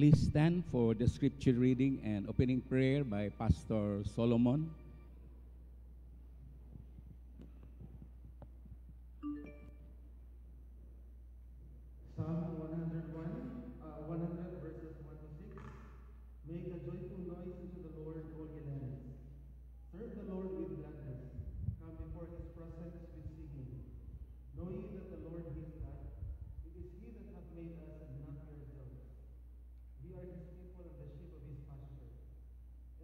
please stand for the scripture reading and opening prayer by Pastor Solomon. Psalm 100 verses 1 to 6. Make a joyful noise unto the Lord, all ye lands. Serve the Lord with gladness. Come before his presence with singing. Know ye that the Lord is God. It is he that hath made us, and not we ourselves. We are his people and the sheep of his pasture.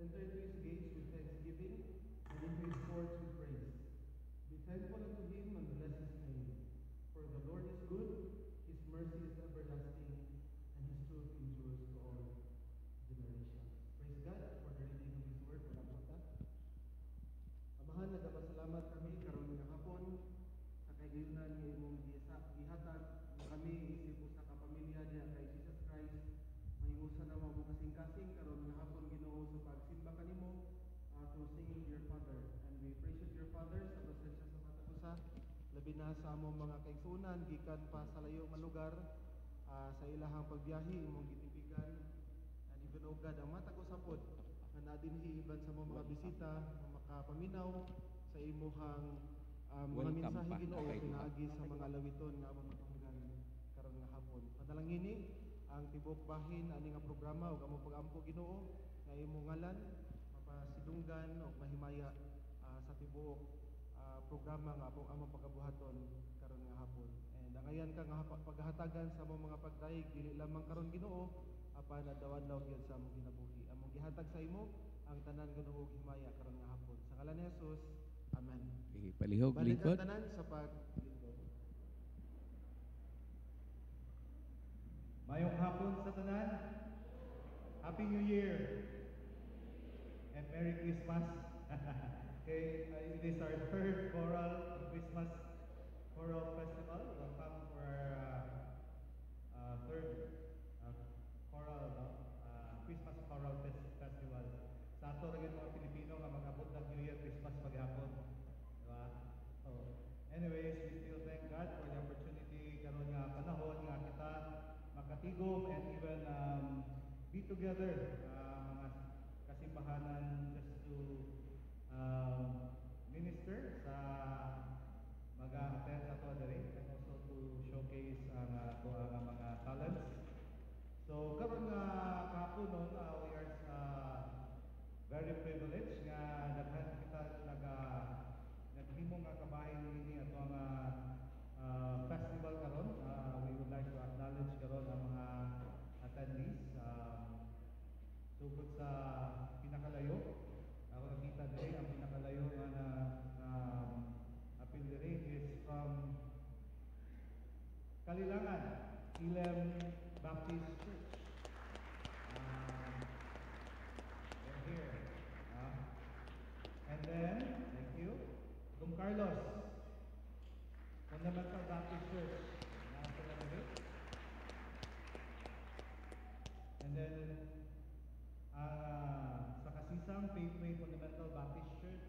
Enter into his gates with thanksgiving, and into his courts with praise. Be thankful unto him, and bless his name. For the Lord is good, his mercy is everlasting, and his truth endures to all generations. Praise God for the reading of his word. Amahan, nagpasalamat kami karon nga hapon sa kayunan nga imong gihatag nga kami isip sa kapamilya niya kay Jesus Christ. Mayusa na mo kasing-kasing karon nga hapon Ginoo sa pagsimba kanimo to sing your Father. And we praise you, your Father, sa presensya sa katapusa. Labi na sa among mga kaigsunan gikan pa sa layo nga lugar sa ilahang pagbiyahe imong gitipigan. And even o God, ang mata ko sapod na nadinhi iban sa mga bisita na makapaminaw sa imuhang mga mensahe Ginoo pinaagi sa mga lawiton nga among matunggan karon nga hapon. Panalangini ang tibok bahin ani nga programa ug among pag-ampo Ginoo nga imong ngalan mapasidunggan ug mahimaya sa tibuok programa nga among pagabuhaton karon nga hapon. And angayan ka nga paghatagan sa among mga pagdaig dili lamang karon Ginoo apan adlaw-adlaw gyud sa among kinabuhi. Among gihatag sa imo ang tanan Ginoo ug himaya karon nga hapon. Sa ngalan ni Jesus. Amen. Okay, palihog Balik lingkod. ang tanan sa paglingkod. Mayong hapon sa tanan. Happy New Year and Merry Christmas. Okay, it is our third choral Christmas choral festival. Welcome for our third choral Christmas choral festival. Sa ato rin mga Pilipino nga mag-abot ng New Year Christmas paghapon. Diba? So, anyways, we still thank God for the opportunity karon nga panahon nga kita makatigom and even be together mga kasimbahanan just to minister sa mag-attend sa to diri and also to showcase ang mga talents. So karon nga kahapon we are very privileged nga daghan kita naghimo nga kabahin ini ato nga festival karon. We would like to acknowledge karon ang mga attendees sugod sa pinakalayo. Ako nakita diri ang pinakalayo nga apil diri is from Kalilangan, Ilem Baptist Church. They're here. And then, thank you, Don Carlos, Fundamental Baptist Church. And then, sa Kasisang, Faithway Fundamental Baptist Church.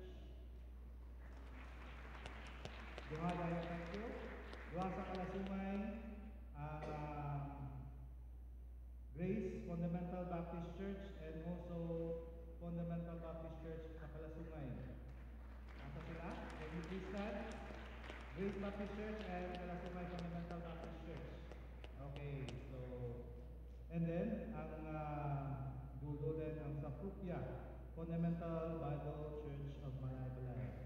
Duha dayo, thank you. Duha sa Kalasumay, Grace Fundamental Baptist Church and also Fundamental Baptist Church sa Kalasumay. Nasa sila? Can you please stand? Grace Baptist Church and Kalasumay Fundamental Baptist Church. Okay, so, and then, ang dulo din ang Saprupia Fundamental Bible Church of Maragolay.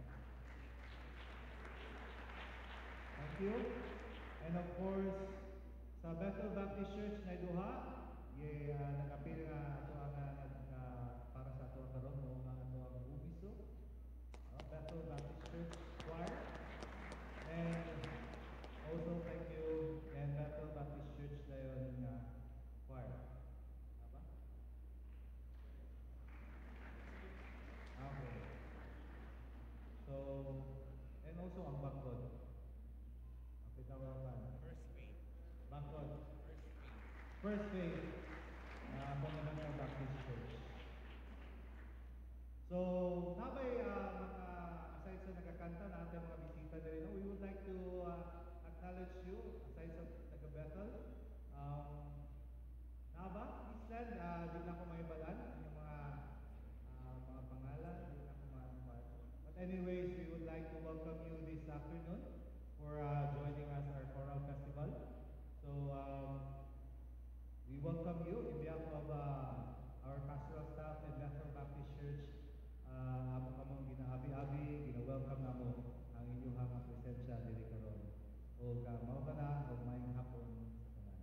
Thank you. And of course, sa Bethel Baptist Church na duha, nag-appeal nga ito ang para sa ito karon o mga ito ang ubiso. Bethel Baptist Church Choir. And also thank you and Bethel Baptist Church dayon nga choir. Aba? Okay. So, and also ang Bangkod. Okay, tawagan. First Faith. Bangkod. First Faith. First Faith. Fundamental Baptist Church. So, nabay mga aside sa nagkakanta na ating mga bisita na rin, we would like to acknowledge you aside sa taga-Bethel. Naba, please stand. of our pastoral staff and Lethal Baptist Church, amo kamong ginaabi-abi, gina-welcome namo ang inyong presensya diri karon. O mao ka na og maayong hapon sa tanan.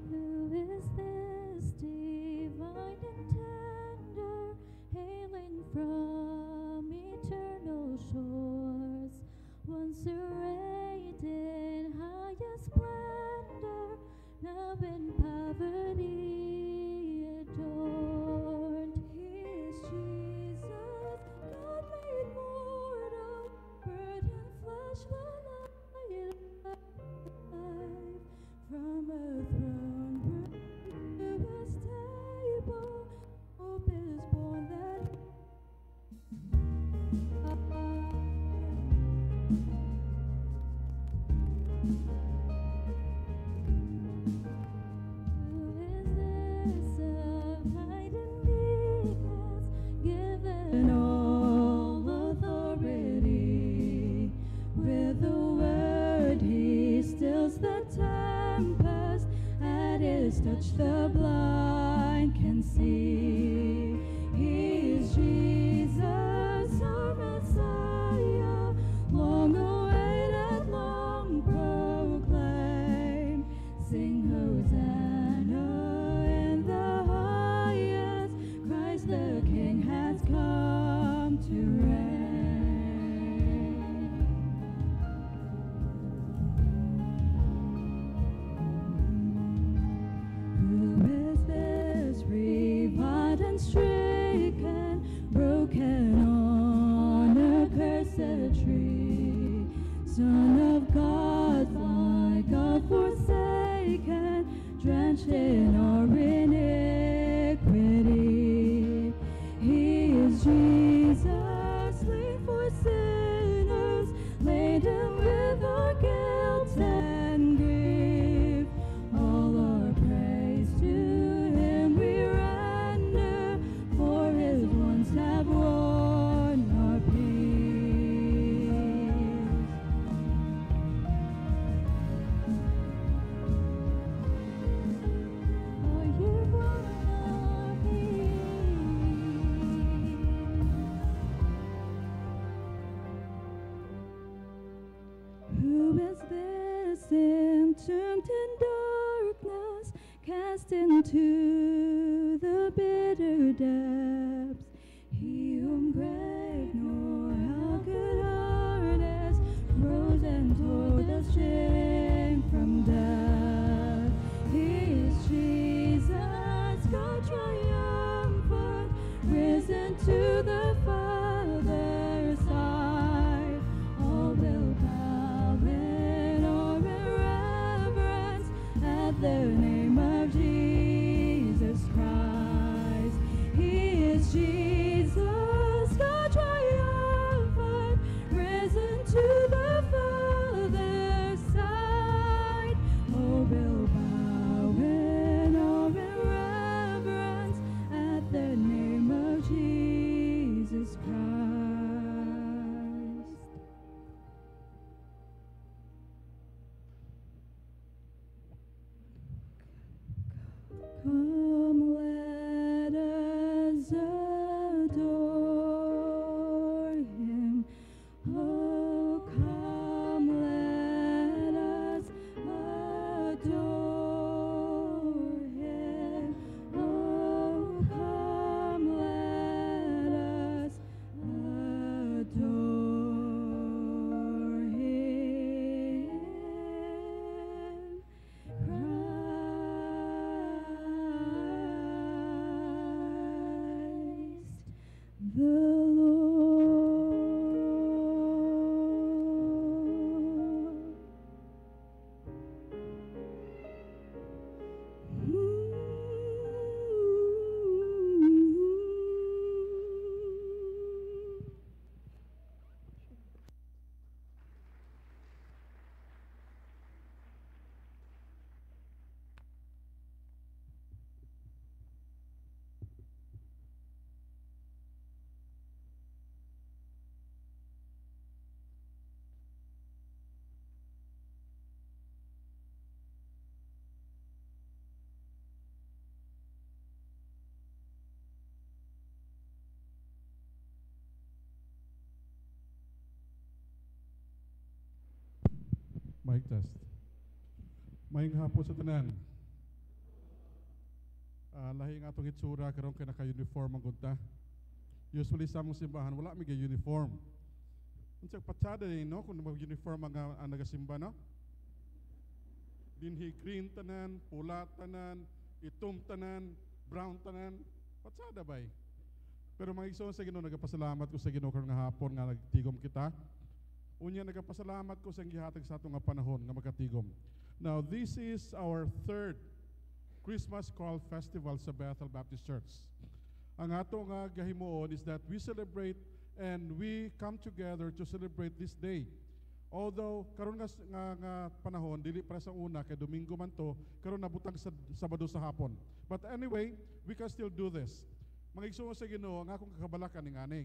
Who is this divine and tender, hailing from eternal shores, once arrayed in highest splendor, now in poverty adorned? He is Jesus, God made mortal, bird and flesh, the light of life. From a throne to a stable, hope is born that Who is this of height and meekness, given all authority? With a word he stills the tempest, at his touch the blind can see. He is Jesus, our Messiah, long awaited, long proclaimed. Sing Hosanna in the highest, Christ the King has come to reign. Who is this revived and stricken, broken on a cursed tree? Son of God, my God forsaken, drenched in our iniquity. He is Jesus, slain for sinners, laden with our guilt and grief. All our praise to him we render, for his wounds have won our peace. For you've won our peace. Who is this entombed in darkness, cast into the bitter depths? He whom grave nor hell could harness, rose and tore the shame from death. He is Jesus, God triumphant, risen to the Father's side. All will bow in awe and reverence at the name of Jesus Christ. He is Jesus, God triumphant, risen to the Father's side. All will bow in awe and reverence at the name of Jesus Christ. Mic test. Maayong hapon sa tanan. Lahi nga itong itsura, karon kay naka-uniform ang gunta. Usually sa mong simbahan, wala may uniform. Unsang patsada din, no? Kung mag-uniform ang nagasimba, no? Dinhi green tanan, pula tanan, itom tanan, brown tanan. Patsada ba'y? Pero mga igsoon sa Ginoo, nagapasalamat ko sa Ginoo karong nga hapon nga nagtigom kita. Unya nagapasalamat ko sa gihatag sa atong nga panahon nga makatigom. Now, this is our third Christmas Choral Festival sa Bethel Baptist Church. Ang ato nga gahimuon is that we celebrate and we come together to celebrate this day. Although karon nga panahon dili para sa una kay Domingo man to, karon nabutang sa Sabado sa hapon. But anyway, we can still do this. Mga igsoon sa Ginoo, ang akong kakabalakan ning ani.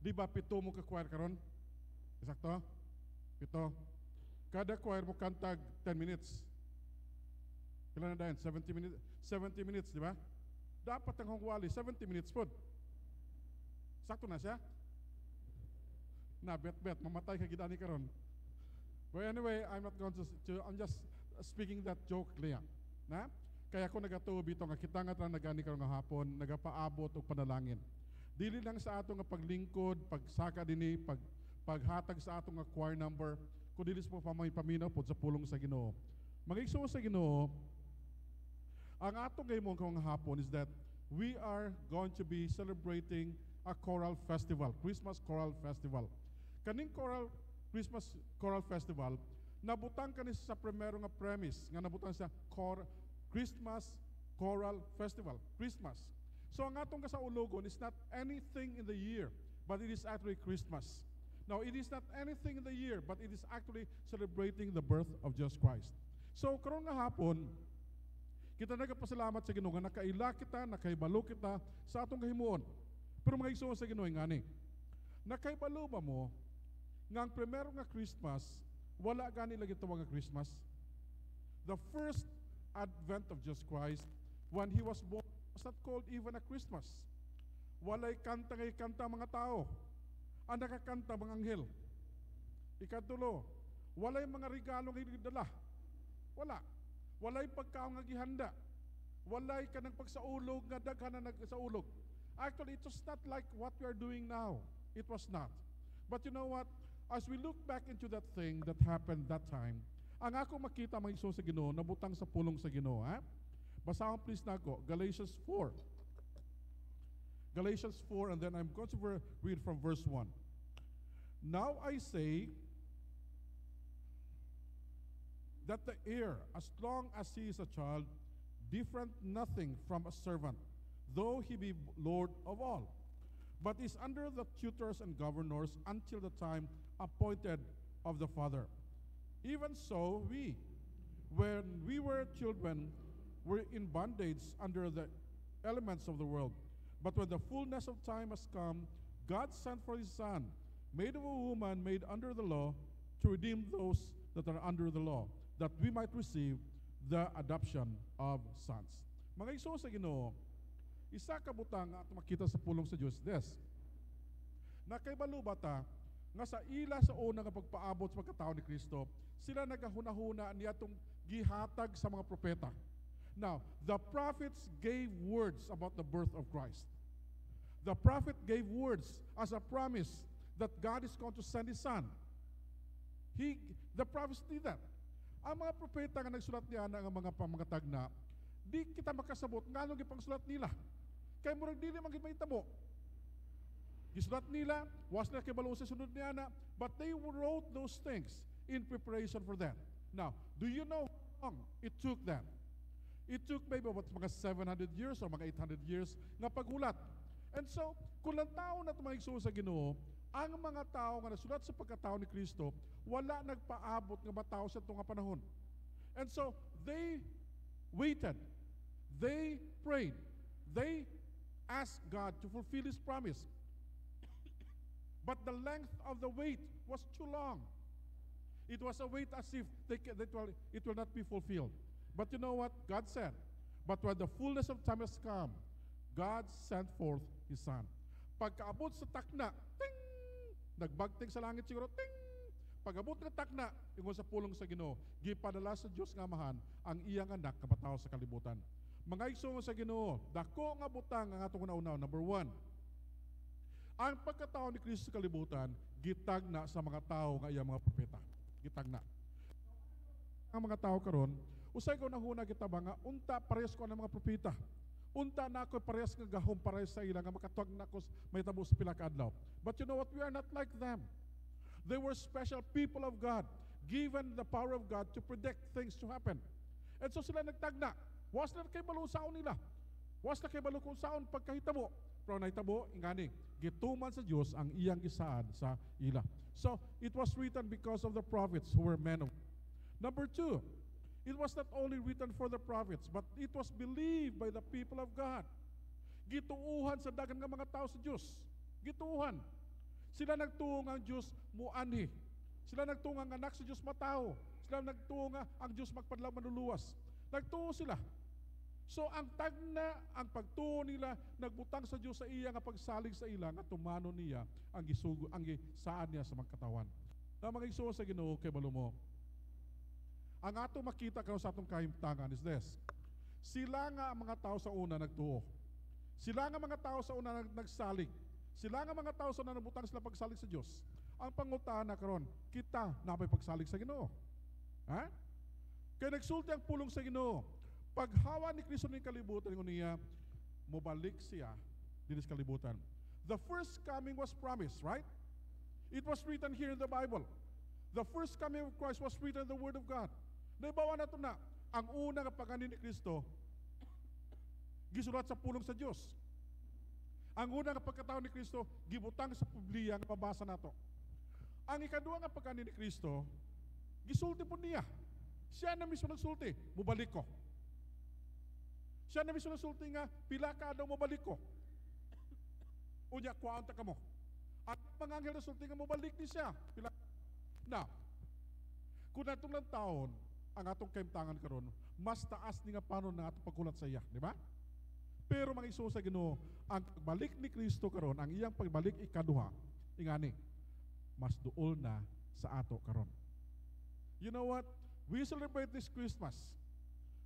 Di ba pito mo ka choir karon? Eksakto? Pito. Kada choir mo kantag 10 minutes. Kailan na dayon? 70 minutes, 70 minutes, di ba? Dapat ang hongwali, 70 minutes po. Sakto na siya? Na, bet, mamatay ka gidani karon. But anyway, I'm not going I'm just speaking that joke liya. Na? Kaya ako nagatuob ito nga kita nga nagani karon nga hapon, nagapaabot og panalangin. Dili lang sa ato nga paglingkod, pagsaka dinhi, paghatag sa ato nga choir number, kundi po paminaw po sa pulong sa Ginoo. Mag-igsoon sa Ginoo, ang atong gahimong karong hapon is that we are going to be celebrating a choral festival, Christmas Choral Festival. Kaning Christmas Choral Festival, nabutang kani sa primero nga premise, nga nabutang sa Christmas Choral Festival, Christmas. So ang atong kasaulogon is not anything in the year, but it is actually Christmas. Now, it is not anything in the year, but it is actually celebrating the birth of Jesus Christ. So, karon nga hapon, kita nagapasalamat sa Ginoo nga nakaila kita, nakaibalo kita sa atong kahimuon. Pero mga igsoon sa Ginoo ngani, nakaibalo ba mo nga ang primero nga Christmas, wala gani lagi tawag nga Christmas? The first advent of Jesus Christ, when He was born, was not called even a Christmas. Walay kanta ngay kanta mga tao. Ang nakakanta mga anghel. Ikatulo, walay mga regalo nga idala. Wala. Walay pagkaon nga gihanda. Walay ka ng pagsaulog nga daghan na nagsaulog. Actually, it was not like what we are doing now. It was not. But you know what? As we look back into that thing that happened that time, ang ako makita mga igsoon sa Ginoo, nabutang sa pulong sa Ginoo, ha? Basahon please na ako, Galatians 4. Galatians 4, and then I'm going to read from verse 1. Now I say that the heir, as long as he is a child, different nothing from a servant, though he be Lord of all, but is under the tutors and governors until the time appointed of the Father. Even so, we, when we were children, were in bondage under the elements of the world. But when the fullness of time has come, God sent forth His Son, made of a woman, made under the law, to redeem those that are under the law, that we might receive the adoption of sons. Mga igsoon sa Ginoo, isa ka butang at makita sa pulong sa Diyos des. Nakaibalo ba ta nga sa ila sa una nga pagpaabot sa pagkatao ni Kristo, sila nagahuna-huna niya itong gihatag sa mga propeta. Now, the prophets gave words about the birth of Christ. The prophet gave words as a promise that God is going to send His Son. The prophets did that. Ang mga propeta nga nagsulat niya ng mga pamangatag na, di kita makasabot nga nung ipangsulat nila. Kaya murag dili man gid mahitabo. Gisulat nila, was na kibalo sa sunod niya na, but they wrote those things in preparation for that. Now, do you know how long it took them? It took maybe about mga 700 years or mga 800 years na paghulat. And so, kung lang tao na tumaigso sa Ginoo, ang mga tao nga nasulat sa pagkatao ni Kristo, wala nagpaabot nga matao sa itong panahon. And so, they waited. They prayed. They asked God to fulfill His promise. But the length of the wait was too long. It was a wait as if it will not be fulfilled. But you know what God said? But when the fullness of time has come, God sent forth His Son. Pagkaabot sa takna, ting! Nagbagting sa langit siguro, ting! Pag-abot nga takna, ingon sa pulong sa Ginoo, gipadala sa Dios nga Amahan ang iyang anak kapataw sa kalibutan. Mga igsoon sa Ginoo, dako nga butang ang atong una-una. Number 1, ang pagkatao ni Kristo sa kalibutan, gitagna sa mga tao nga iyang mga propeta. Gitagna. Ang mga tao karon, usay ko nahuna kita ba nga unta parehas ko ng mga propeta. Unta na ako parehas nga gahom parehas sa ila nga makatuwag na ako may tabo sa pila ka adlaw. But you know what? We are not like them. They were special people of God, given the power of God to predict things to happen. And so sila nagtagna. Was na kay balo saon nila. Was na kay balo kung saon pagkahitabo. Pero nahitabo, ingani, gituman sa Diyos ang iyang gisaad sa ila. So, it was written because of the prophets who were men of God. Number 2, it was not only written for the prophets, but it was believed by the people of God. Gituuhan sa dagan nga mga tao sa Diyos. Gituuhan. Sila nagtuo nga ang Diyos muanhi. Sila nagtuo nga ang anak sa Diyos matao. Sila nagtuo nga ang Diyos magpadlaw manuluwas. Nagtuo sila. So ang tagna, ang pagtuo nila, nagbutang sa Diyos sa iya nga pagsalig sa ila, nga tumano niya ang gisugo, ang saan niya sa mga katawan. Na mga igsoon sa Ginoo kay balumo. Ang ato makita karon sa atong kahimtangan is this. Sila nga ang mga tao sa una nagtuo. Sila nga mga tao sa una nagsalig. Sila nga mga tao sa una nabutang sila pagsalig sa Diyos. Ang pangutana karon, kita napay pagsalig sa Ginoo. Ha? Kaya nagsulti ang pulong sa Ginoo. Paghawa ni Kristo ni kalibutan ng niya, mubalik siya din sa kalibutan. The first coming was promised, right? It was written here in the Bible. The first coming of Christ was written in the Word of God. Naibawa na ito na, ang una nga pagkanin ni Kristo, gisulat sa pulong sa Diyos. Ang una nga pagkatao ni Kristo, gibutang sa Biblia nga mabasa nato. Ang ikaduha nga pagkanin ni Kristo, gisulti po niya. Siya na mismo nagsulti, mubalik ko. Siya na mismo nagsulti nga, pila ka daw mubalik ko. Unya, kuwaon ta ka mo. At mga anghel nagsulti nga mubalik ni siya. Pila. Now, kung natong lang taon, ang atong kaimtangan karon, mas taas ni nga paano na atong pagkulat sa iya, di ba? Pero mga igsoon sa Ginoo, ang pagbalik ni Kristo karon, ang iyang pagbalik ikaduha, ingani, mas duol na sa ato karon. You know what? We celebrate this Christmas.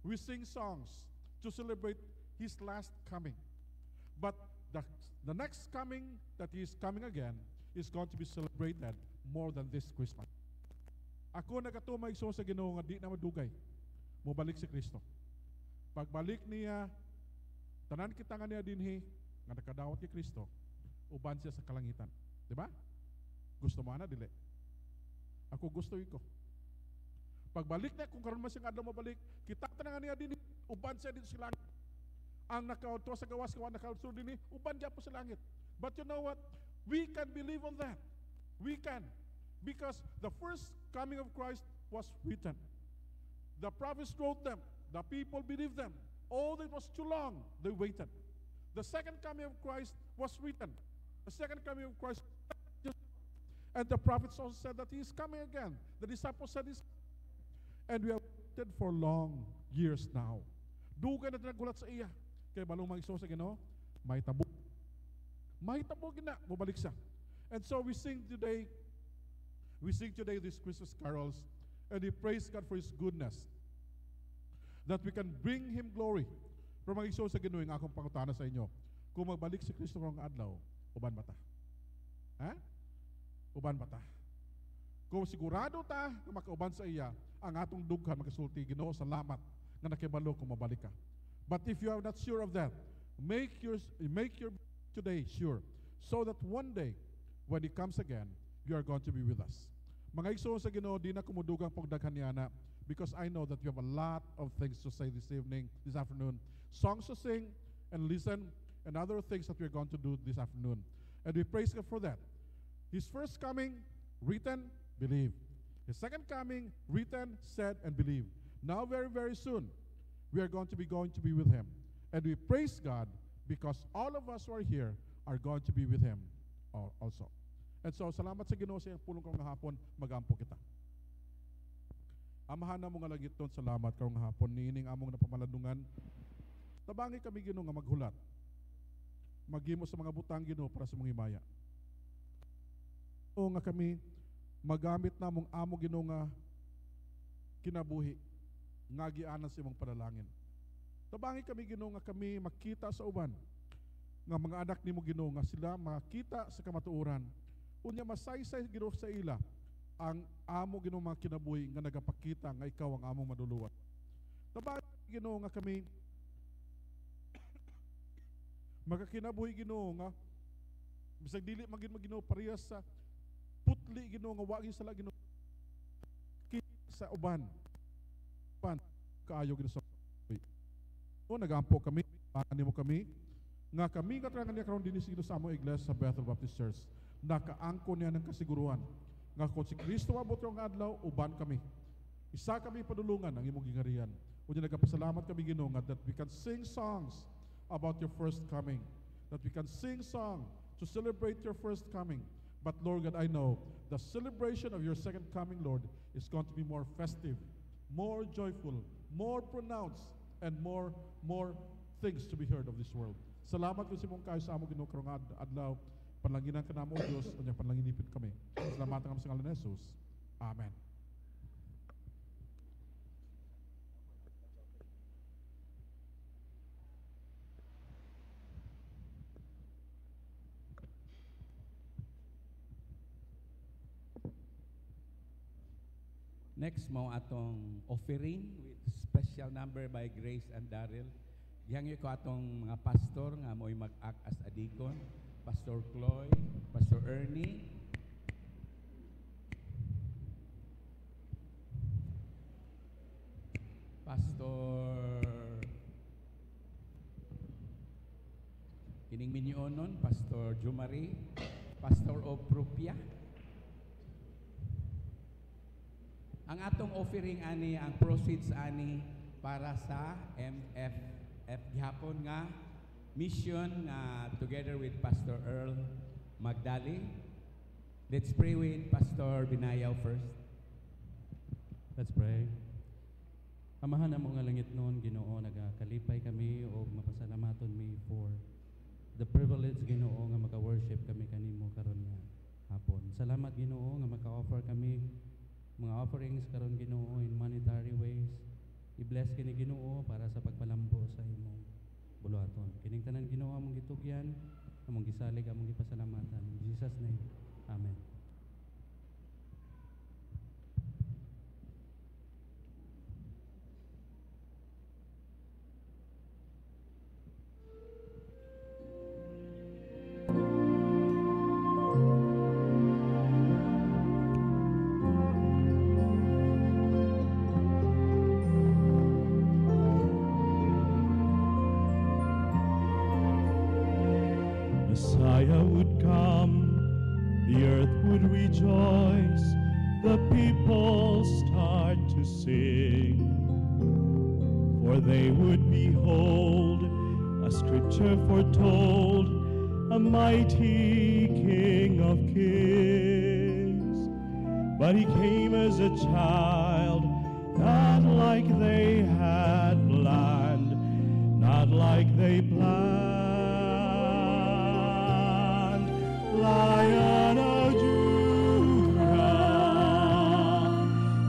We sing songs to celebrate His last coming. But the next coming that He is coming again is going to be celebrated more than this Christmas. Ako nagatumay igsoon sa Ginoo nga di na madugay. Mubalik si Kristo. Pagbalik niya, tanan kita nga niya dinhi nga nakadawat kay Kristo, uban siya sa kalangitan. Di ba? Gusto mo na dili? Ako gusto ko. Pagbalik niya, kung karon man siya adlaw mabalik, kita ta nga niya dinhi, uban siya dito sa langit. Ang nakaudto sa gawas kawan nakaudto dinhi, uban siya po sa langit. But you know what? We can believe on that. We can. Because the first coming of Christ was written. The prophets wrote them. The people believed them. Although it was too long, they waited. The second coming of Christ was written. The second coming of Christ, and the prophets also said that He is coming again. The disciples said He's coming. And we have waited for long years now. Dugan na nagulat sa iya. Kaya balong mag-iso sa Ginoo, may tabo. May tabo gina, mabalik siya. And so we sing today these Christmas carols, and we praise God for His goodness, that we can bring Him glory. Pero mag-iso sa Ginoo, yung akong pangutana sa inyo, kung magbalik si Kristo karong adlaw, uban ba ta? Ha? Uban ba ta? Kung sigurado ta na makauban sa iya, ang atong dughan magkasulti, Ginoo, salamat nga nakibalo kung mabalik ka. But if you are not sure of that, make your today sure, so that one day when He comes again, you are going to be with us. Mga igsoon sa Ginoo, di na kumudugang pagdaghan niya na, because I know that you have a lot of things to say this afternoon. Songs to sing and listen, and other things that we're going to do this afternoon. And we praise God for that. His first coming, written, believe. His second coming, written, said, and believe. Now very, very soon, we are going to be with Him. And we praise God because all of us who are here are going to be with Him also. And so, salamat sa Ginoo sa iyang pulong karong hapon, magampo kita. Amahan na mo nga langit doon, salamat karong hapon, niining among napamalandungan. Tabangi kami Ginoo nga maghulat. Maghimo sa mga butang Ginoo para sa mga himaya. O nga kami, magamit namong amo Ginoo nga kinabuhi nga gianan sa imong panalangin. Tabangi kami Ginoo nga kami makita sa uban nga mga anak nimo Ginoo nga sila makita sa kamatuoran. Unya masaysay Ginoo sa ila ang amo Ginoo mga kinabuhi nga nagapakita nga ikaw ang among maduluwat. Tabangi Ginoo nga kami magakinabuhi Ginoo nga bisag dili magin Ginoo parehas sa putli Ginoo nga wa gyud sala Ginoo sa uban. Kaayo Ginoo sa o nagampo kami, nimo kami nga kami katrangan niya karon dinhi sa among iglesia sa Bethel Baptist Church. Nakaangko niya ng kasiguruhan nga kung si Kristo abot nga adlaw uban kami. Isa kami padulungan ang imong gingarihan. Unya nagapasalamat kami Ginoo nga that we can sing songs about your first coming. That we can sing song to celebrate your first coming. But Lord God, I know the celebration of your second coming, Lord, is going to be more festive, more joyful, more pronounced, and more things to be heard of this world. Salamat ko sa imong kayo sa among Ginoo karong adlaw. Panlanginan ka namo Dios, unya panlanginipit kami. Salamat kami sa ngalan ni Jesus. Amen. Next mo atong offering with special number by Grace and Daryl. Gihangyo ko atong mga pastor nga mo'y mag-act as a deacon. Pastor Chloe, Pastor Ernie, Pastor Kining Minyonon, Pastor Jumari, Pastor Opropia. Ang atong offering ani, ang proceeds ani para sa MFF gihapon nga mission nga together with Pastor Earl Magdali. Let's pray with Pastor Binayaw first. Let's pray. Amahan na mo nga langit noon, Ginoo, nagakalipay kami o mapasalamaton mi for the privilege, Ginoo, nga maka-worship kami kanimo karon nga hapon. Salamat, Ginoo, nga maka-offer kami mga offerings karon Ginoo in monetary ways. I-bless kini Ginoo para sa pagpalambo sa imong buluhaton. Kining tanan Ginoo among gitugyan, among gisalig, among gipasalamatan. In Jesus' name. Amen. Messiah would come, the earth would rejoice, the people start to sing. For they would behold, a scripture foretold, a mighty King of kings. But he came as a child, not like they had planned, not like they planned. Lion of Judah,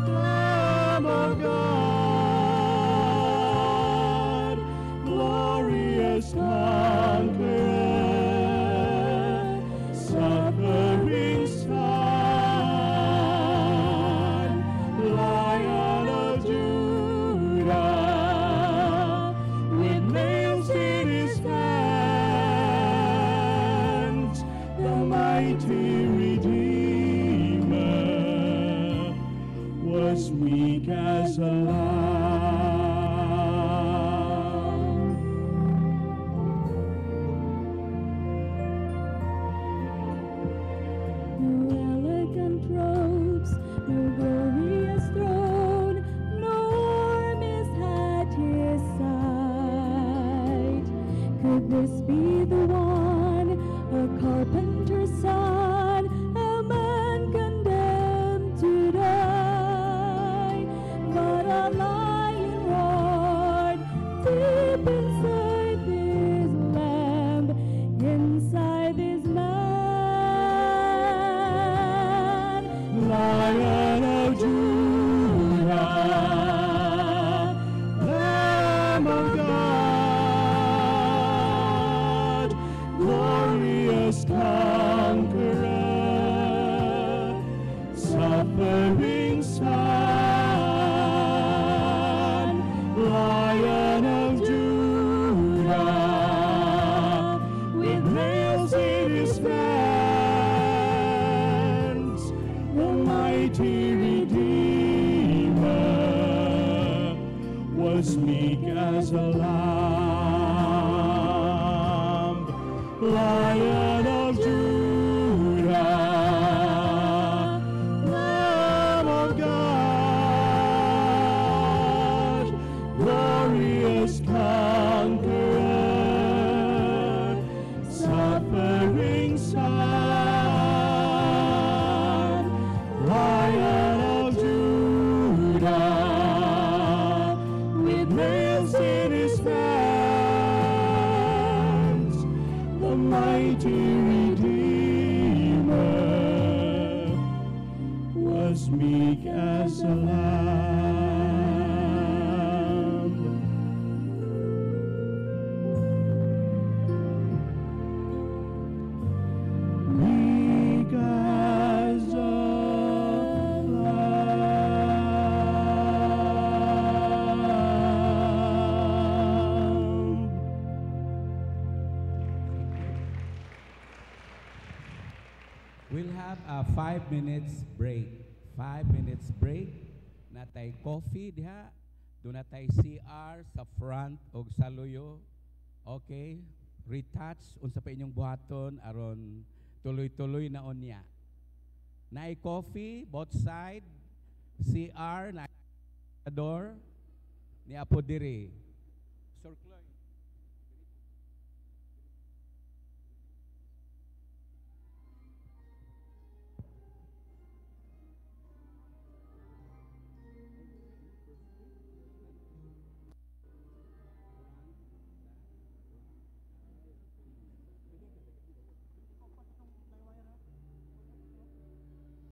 Lamb of God, glorious conqueror, suffering Son, Lion of Judah, with nails in his hands, the mighty Redeemer was meek as a lamb. No elegant robes, no glorious throne, no armies at his side. Could this be the one, a carpenter's son, a man condemned to die? But a lion roared deep inside this lamb, inside this man. was meek as a lamb, Lion of Judah, Lamb of God, glorious conqueror, suffering Son, Lion of Judah, with nails in his hands, the mighty Redeemer was meek as a lamb. Meek as a lamb. We'll have a 5 minutes break. 5 minutes break. Natay coffee diha. Doon natay CR sa front o sa luyo. Okay? Retouch unsa pa inyong buhaton aron tuloy-tuloy na unya. Naay coffee both side. CR na door ni apo diri. Sir Cloyd.